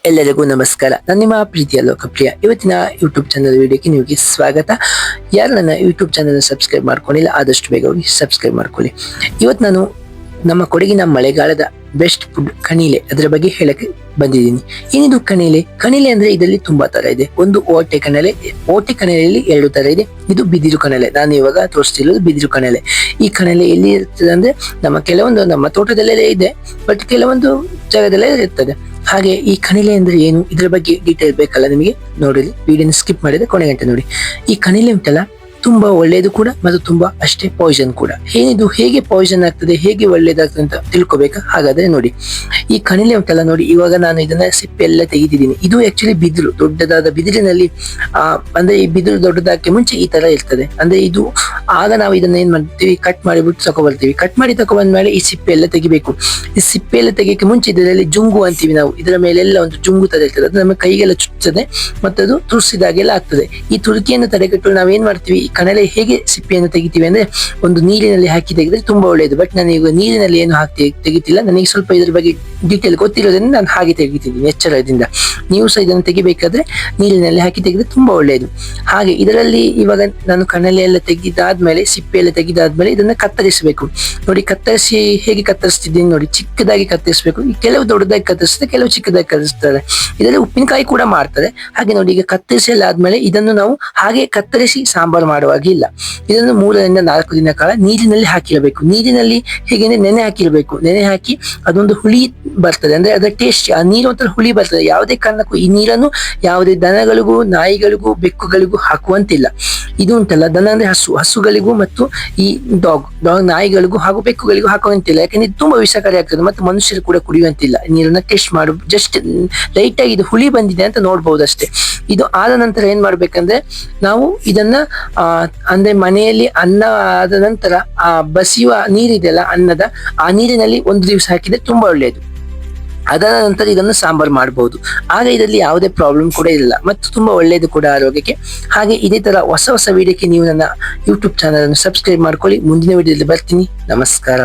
ಎಲ್ಲರಿಗೂ ನಮಸ್ಕಾರ. ನಾನು ನಿಮ್ಮ ಪ್ರೀತಿಯ ಲೋಕಪ್ರಿಯ. ಇವತ್ತಿನ ಯೂಟ್ಯೂಬ್ ಚಾನಲ್ ವಿಡಿಯೋಕ್ಕೆ ನಿಮಗೆ ಸ್ವಾಗತ. ಯಾರು ನನ್ನ ಯೂಟ್ಯೂಬ್ ಚಾನಲ್ ಸಬ್ಸ್ಕ್ರೈಬ್ ಮಾಡ್ಕೊಂಡಿಲ್ಲ ಆದಷ್ಟು ಬೇಗ ಹೋಗಿ ಸಬ್ಸ್ಕ್ರೈಬ್ ಮಾಡ್ಕೊಳ್ಳಿ. ಇವತ್ತು ನಾನು ನಮ್ಮ ಕೊಡಗಿನ ಮಳೆಗಾಲದ ಬೆಸ್ಟ್ ಫುಡ್ ಕಣಿಲೆ ಅದರ ಬಗ್ಗೆ ಹೇಳಕ್ಕೆ ಬಂದಿದ್ದೀನಿ. ಏನಿದು ಕಣಿಲೆ? ಕಣಿಲೆ ಅಂದ್ರೆ ಇದರಲ್ಲಿ ತುಂಬಾ ತರ ಇದೆ. ಒಂದು ಓಟೆ ಕಣಲೆ. ಓಟೆ ಕಣಲೆಯಲ್ಲಿ 2 ತರ ಇದೆ. ಇದು ಬಿದಿರು ಕಣಲೆ. ನಾನು ಇವಾಗ ತೋರಿಸ್ತಿರೋದು ಬಿದಿರು ಕಣಲೆ. ಈ ಕಣಲೆ ಎಲ್ಲಿ ಇರ್ತದೆ ಅಂದ್ರೆ ಕೆಲವೊಂದು ನಮ್ಮ ತೋಟದಲ್ಲೆಲ್ಲ ಇದೆ, ಬಟ್ ಕೆಲವೊಂದು ಜಾಗದಲ್ಲೇ ಇರ್ತದೆ. ಹಾಗೆ ಈ ಕಣಿಲೆ ಅಂದ್ರೆ ಏನು, ಇದರ ಬಗ್ಗೆ ಡೀಟೇಲ್ ಬೇಕಲ್ಲ ನಿಮಗೆ, ನೋಡಿ ವಿಡಿಯೋನ ಸ್ಕಿಪ್ ಮಾಡಿದ್ರೆ ಕೊನೆ ಗಂಟೆ ನೋಡಿ. ಈ ಕಣಿಲೆ ಉಂಟಲ್ಲ ತುಂಬಾ ಒಳ್ಳೇದು ಕೂಡ ಮತ್ತು ತುಂಬಾ ಅಷ್ಟೇ ಪಾಯ್ಸನ್ ಕೂಡ. ಏನಿದು ಹೇಗೆ ಪಾಯ್ಸನ್ ಆಗ್ತದೆ, ಹೇಗೆ ಒಳ್ಳೇದಾಗ್ತದೆ ಅಂತ ತಿಳ್ಕೊಬೇಕಾ? ಹಾಗಾದ್ರೆ ನೋಡಿ, ಈ ಕಣಿಲೆ ಉಂಟಲ್ಲ ನೋಡಿ, ಇವಾಗ ನಾನು ಇದನ್ನ ಸಿಪ್ಪೆ ಎಲ್ಲ ತೆಗಿತಿದ್ದೀನಿ. ಇದು ಆಕ್ಚುಲಿ ಬಿದಿರು, ದೊಡ್ಡದಾದ ಬಿದಿರಿನಲ್ಲಿ ಅಂದ್ರೆ ಈ ಬಿದಿರು ದೊಡ್ಡದಾಕ್ಕೆ ಮುಂಚೆ ಈ ತರ ಇರ್ತದೆ. ಅಂದ್ರೆ ಇದು ಆಗ ನಾವು ಇದನ್ನ ಏನ್ ಮಾಡ್ತೀವಿ, ಕಟ್ ಮಾಡಿಬಿಟ್ಟು ತಗೊಬರ್ತೀವಿ. ಕಟ್ ಮಾಡಿ ತಗೊಬಂದ ಮೇಲೆ ಈ ಸಿಪ್ಪೆ ಎಲ್ಲ ತೆಗಿಬೇಕು. ಈ ಸಿಪ್ಪೆ ಎಲ್ಲ ತೆಗಿಯಕ್ಕೆ ಮುಂಚೆ ಇದರಲ್ಲಿ ಜುಂಗು ಅಂತೀವಿ ನಾವು. ಇದರ ಮೇಲೆಲ್ಲ ಒಂದು ಜುಂಗು ತರ ಇರ್ತದೆ, ಅದು ನಮ್ಮ ಕೈಗೆಲ್ಲ ಚುಚ್ಚದೆ ಮತ್ತೆ ಅದು ತುರ್ಸಿದಾಗೆಲ್ಲ ಆಗ್ತದೆ. ಈ ತುರ್ಕಿಯನ್ನು ತಡೆಗಟ್ಟಲು ನಾವು ಏನ್ ಮಾಡ್ತೀವಿ, ಈ ಕಣಲೆ ಹೇಗೆ ಸಿಪ್ಪೆಯನ್ನು ತೆಗಿತೀವಿ ಅಂದ್ರೆ ಒಂದು ನೀರಿನಲ್ಲಿ ಹಾಕಿ ತೆಗೆದ್ರೆ ತುಂಬಾ ಒಳ್ಳೆಯದು. ಬಟ್ ನಾನು ಈಗ ನೀರಿನಲ್ಲಿ ಏನು ಹಾಕಿ ತೆಗಿತಿಲ್ಲ, ನನಗೆ ಸ್ವಲ್ಪ ಇದ್ರ ಬಗ್ಗೆ ಡೀಟೇಲ್ ಗೊತ್ತಿರೋದ್ರಿಂದ ನಾನು ಹಾಗೆ ತೆಗಿತಿದ್ದೀನಿ ಎಚ್ಚರದಿಂದ. ನೀವು ಸಹ ಇದನ್ನು ತೆಗಿಬೇಕಾದ್ರೆ ನೀರಿನಲ್ಲಿ ಹಾಕಿ ತೆಗೆದ್ರೆ ತುಂಬಾ ಒಳ್ಳೆಯದು. ಹಾಗೆ ಇದರಲ್ಲಿ ಇವಾಗ ನಾನು ಕಣಲೆ ಎಲ್ಲ ತೆಗೆದಾದ್ಮೇಲೆ, ಸಿಪ್ಪೆ ಎಲ್ಲ ತೆಗೆದಾದ್ಮೇಲೆ ಇದನ್ನ ಕತ್ತರಿಸಬೇಕು. ನೋಡಿ ಕತ್ತರಿಸಿ ಹೇಗೆ ಕತ್ತರಿಸ್ತಿದ್ದೀನಿ ನೋಡಿ, ಚಿಕ್ಕದಾಗಿ ಕತ್ತರಿಸಬೇಕು. ಕೆಲವು ದೊಡ್ಡದಾಗಿ ಕತ್ತರಿಸ್ತದೆ, ಕೆಲವು ಚಿಕ್ಕದಾಗಿ ಕತ್ತರಿಸ್ತಾರೆ. ಇದರಲ್ಲಿ ಉಪ್ಪಿನಕಾಯಿ ಕೂಡ ಮಾಡ್ತಾರೆ. ಹಾಗೆ ನೋಡಿ, ಈಗ ಕತ್ತರಿಸಿ ಎಲ್ಲ ಆದ್ಮೇಲೆ ಇದನ್ನು ನಾವು ಹಾಗೆ ಕತ್ತರಿಸಿ ಸಾಂಬಾರು ಮಾಡುವಾಗಿಲ್ಲ. ಇದನ್ನು 3 ರಿಂದ 4 ದಿನ ಕಾಲ ನೀರಿನಲ್ಲಿ ಹಾಕಿರಬೇಕು. ನೀರಿನಲ್ಲಿ ಹೇಗೆ ನೆನೆ ಹಾಕಿರ್ಬೇಕು. ನೆನೆ ಹಾಕಿ ಅದೊಂದು ಹುಳಿ ಬರ್ತದೆ, ಅಂದ್ರೆ ಅದರ ಟೇಸ್ಟ್, ಆ ನೀರು ಒಂಥರ ಹುಳಿ ಬರ್ತದೆ. ಯಾವುದೇ ಕಾರಣಕ್ಕೂ ಈ ನೀರನ್ನು ಯಾವುದೇ ದನಗಳಿಗೂ, ನಾಯಿಗಳಿಗೂ, ಬೆಕ್ಕುಗಳಿಗೂ ಹಾಕುವಂತಿಲ್ಲ. ಇದು ಉಂಟಲ್ಲ, ದನ ಅಂದ್ರೆ ಹಸುಗಳಿಗೂ ಮತ್ತು ಈ ಡಾಗ್ ನಾಯಿಗಳಿಗೂ ಹಾಗೂ ಬೆಕ್ಕುಗಳಿಗೂ ಹಾಕುವಂತಿಲ್ಲ. ಯಾಕಂದ್ರೆ ಇದು ತುಂಬಾ ವಿಷಕಾರಿ ಆಗ್ತದೆ ಮತ್ತು ಮನುಷ್ಯರು ಕೂಡ ಕುಡಿಯುವಂತಿಲ್ಲ. ನೀರನ್ನ ಟೇಸ್ಟ್ ಮಾಡು, ಜಸ್ಟ್ ಲೈಟ್ ಆಗಿ ಇದು ಹುಳಿ ಬಂದಿದೆ ಅಂತ ನೋಡ್ಬಹುದು ಅಷ್ಟೇ. ಇದು ಆದ ನಂತರ ಏನ್ ಮಾಡ್ಬೇಕಂದ್ರೆ, ನಾವು ಇದನ್ನ ಅಂದ್ರೆ ಮನೆಯಲ್ಲಿ ಅನ್ನ ಆದ ನಂತರ ಆ ಬಸಿಯುವ ನೀರಿದೆಯಲ್ಲ ಅನ್ನದ, ಆ ನೀರಿನಲ್ಲಿ 1 ದಿವಸ ಹಾಕಿದ್ರೆ ತುಂಬಾ ಒಳ್ಳೆಯದು. ಅದಾದ ನಂತರ ಇದನ್ನು ಸಾಂಬಾರ್ ಮಾಡಬಹುದು. ಆಗ ಇದರಲ್ಲಿ ಯಾವುದೇ ಪ್ರಾಬ್ಲಮ್ ಕೂಡ ಇಲ್ಲ ಮತ್ತು ತುಂಬಾ ಒಳ್ಳೆಯದು ಕೂಡ ಆರೋಗ್ಯಕ್ಕೆ. ಹಾಗೆ ಇದೇ ತರ ಹೊಸ ವಿಡಿಯೋಕ್ಕೆ ನೀವು ನನ್ನ ಯೂಟ್ಯೂಬ್ ಚಾನಲ್ ಅನ್ನು ಸಬ್ಸ್ಕ್ರೈಬ್ ಮಾಡ್ಕೊಳ್ಳಿ. ಮುಂದಿನ ವಿಡಿಯೋದಲ್ಲಿ ಬರ್ತೀನಿ. ನಮಸ್ಕಾರ.